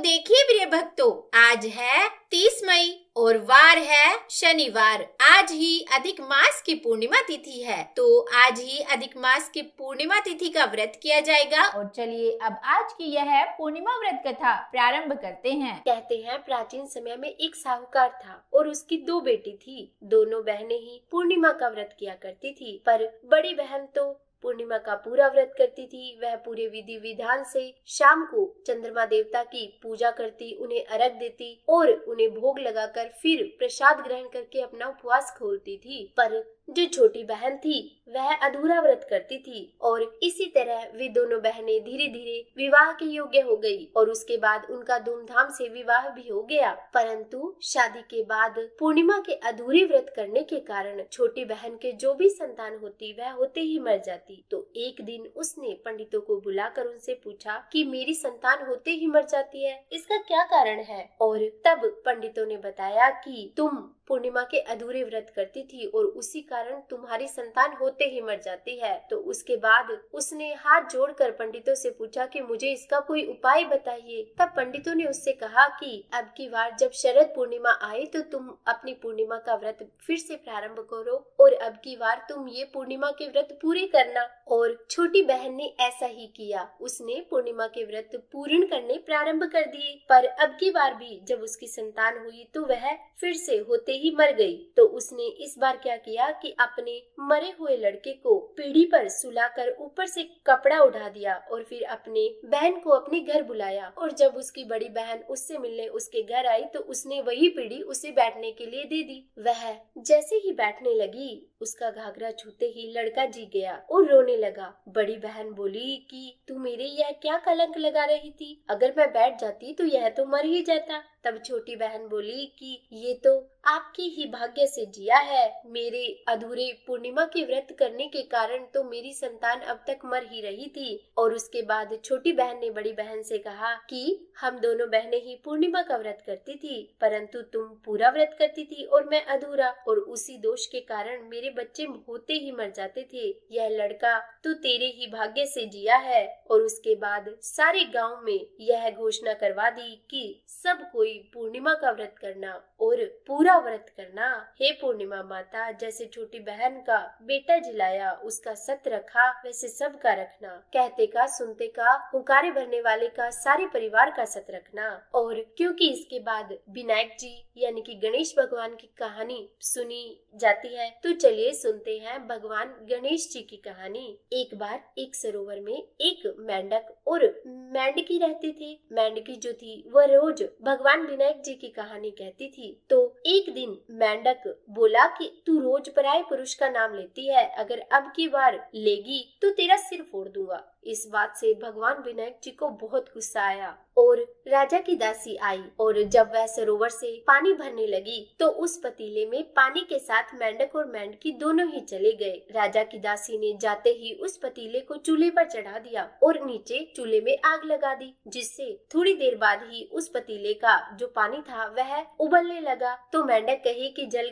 देखिए प्रिय भक्तों, आज है 30 मई और वार है शनिवार। आज ही अधिक मास की पूर्णिमा तिथि है, तो आज ही अधिक मास की पूर्णिमा तिथि का व्रत किया जाएगा। और चलिए अब आज की यह पूर्णिमा व्रत कथा प्रारंभ करते हैं। कहते हैं प्राचीन समय में एक साहूकार था और उसकी दो बेटी थी। दोनों बहनें ही पूर्णिमा का व्रत किया करती थी, पर बड़ी बहन तो पूर्णिमा का पूरा व्रत करती थी। वह पूरे विधि विधान से शाम को चंद्रमा देवता की पूजा करती, उन्हें अर्घ देती और उन्हें भोग लगाकर फिर प्रसाद ग्रहण करके अपना उपवास खोलती थी। पर जो छोटी बहन थी वह अधूरा व्रत करती थी और इसी तरह वे दोनों बहनें धीरे धीरे विवाह के योग्य हो गई और उसके बाद उनका धूमधाम से विवाह भी हो गया। परंतु शादी के बाद पूर्णिमा के अधूरे व्रत करने के कारण छोटी बहन के जो भी संतान होती वह होते ही मर जाती। तो एक दिन उसने पंडितों को बुलाकर उनसे पूछा कि मेरी संतान होते ही मर जाती है, इसका क्या कारण है। और तब पंडितों ने बताया कि तुम पूर्णिमा के अधूरे व्रत करती थी और उसी कारण तुम्हारी संतान होते ही मर जाती है। तो उसके बाद उसने हाथ जोड़कर पंडितों से पूछा कि मुझे इसका कोई उपाय बताइए। तब पंडितों ने उससे कहा कि अब की बार जब शरद पूर्णिमा आए तो तुम अपनी पूर्णिमा का व्रत फिर से प्रारंभ करो और अब की बार तुम ये पूर्णिमा के व्रत पूरे करना। और छोटी बहन ने ऐसा ही किया, उसने पूर्णिमा के व्रत पूर्ण करने प्रारंभ कर दिए। पर अब की बार भी जब उसकी संतान हुई तो वह फिर से होते ही मर गई। तो उसने इस बार क्या किया कि अपने मरे हुए लड़के को पीढ़ी पर सुलाकर ऊपर से कपड़ा उठा दिया और फिर अपने बहन को अपने घर बुलाया। और जब उसकी बड़ी बहन उससे मिलने उसके घर आई तो उसने वही पीढ़ी उसे बैठने के लिए दे दी। वह जैसे ही बैठने लगी उसका घाघरा छूते ही लड़का जी गया और रोने लगा। बड़ी बहन बोली कि तू मेरे यह क्या कलंक लगा रही थी, अगर मैं बैठ जाती तो यह तो मर ही जाता। तब छोटी बहन बोली कि ये तो आपकी ही भाग्य से जिया है, मेरे अधूरे पूर्णिमा के व्रत करने के कारण तो मेरी संतान अब तक मर ही रही थी। और उसके बाद छोटी बहन ने बड़ी बहन से कहा कि हम दोनों बहनें ही पूर्णिमा का व्रत करती थी, परंतु तुम पूरा व्रत करती थी और मैं अधूरा, और उसी दोष के कारण मेरे बच्चे होते ही मर जाते थे। यह लड़का तो तेरे ही भाग्य से जिया है। और उसके बाद सारे गांव में यह घोषणा करवा दी कि सब कोई पूर्णिमा का व्रत करना और पूरा व्रत करना। हे पूर्णिमा माता, जैसे छोटी बहन का बेटा जिलाया उसका सत रखा वैसे सबका रखना, कहते का सुनते का हुंकारे भरने वाले का सारे परिवार का सत रखना। और क्योंकि इसके बाद विनायक जी यानी कि गणेश भगवान की कहानी सुनी जाती है, तो चलिए सुनते हैं भगवान गणेश जी की कहानी। एक बार एक सरोवर में एक मेंढक और मेंढकी रहते थे। मेंढकी जो थी वह रोज भगवान विनायक जी की कहानी कहती थी। तो एक दिन मेंढक बोला कि तू रोज पराये पुरुष का नाम लेती है, अगर अब की बार लेगी तो तेरा सिर फोड़ दूंगा। इस बात से भगवान विनायक जी को बहुत गुस्सा आया और राजा की दासी आई और जब वह सरोवर से पानी भरने लगी तो उस पतीले में पानी के साथ मेंढक और मेंढकी दोनों ही चले गए। राजा की दासी ने जाते ही उस पतीले को चूल्हे पर चढ़ा दिया और नीचे चूल्हे में आग लगा दी, जिससे थोड़ी देर बाद ही उस पतीले का जो पानी था वह उबलने लगा। तो मेंढक कहे कि जल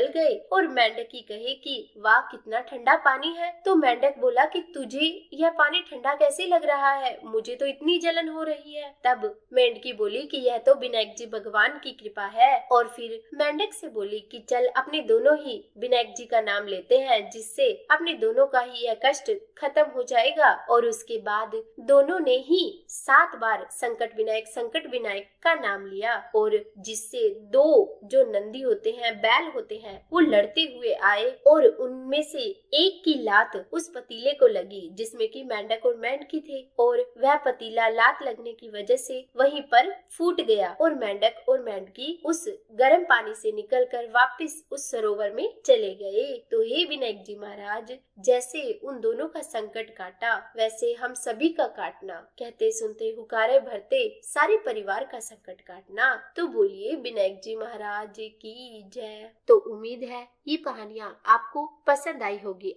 गए और मेंढकी कहे कि वाह कितना ठंडा पानी है। तो मेंढक बोला कि तुझे यह पानी ठंडा कैसे लग रहा है, मुझे तो इतनी जलन हो रही है। तब मेंढकी बोली कि यह तो विनायक जी भगवान की कृपा है। और फिर मेंढक से बोली कि चल अपने दोनों ही विनायक जी का नाम लेते हैं, जिससे अपने दोनों का ही यह कष्ट खत्म हो जाएगा। और उसके बाद दोनों ने ही 7 बार संकट विनायक का नाम लिया और जिससे दो जो नंदी होते हैं, बैल होते हैं, वो लड़ते हुए आए और उनमें से एक की लात उस पतीले को लगी जिसमें कि मेंढक और मेंढकी थे, और वह पतीला लात लगने की वजह से वहीं पर फूट गया और मेंढक और मेंढकी उस गर्म पानी से निकलकर वापस उस सरोवर में चले गए। तो हे विनायक जी महाराज, जैसे उन दोनों का संकट काटा वैसे हम सभी का काटना, कहते सुनते हुकारे भरते सारे परिवार का संकट काटना। तो बोलिए विनायक जी महाराज की जय। तो उम्मीद है ये कहानियाँ आपको पसंद आई होगी।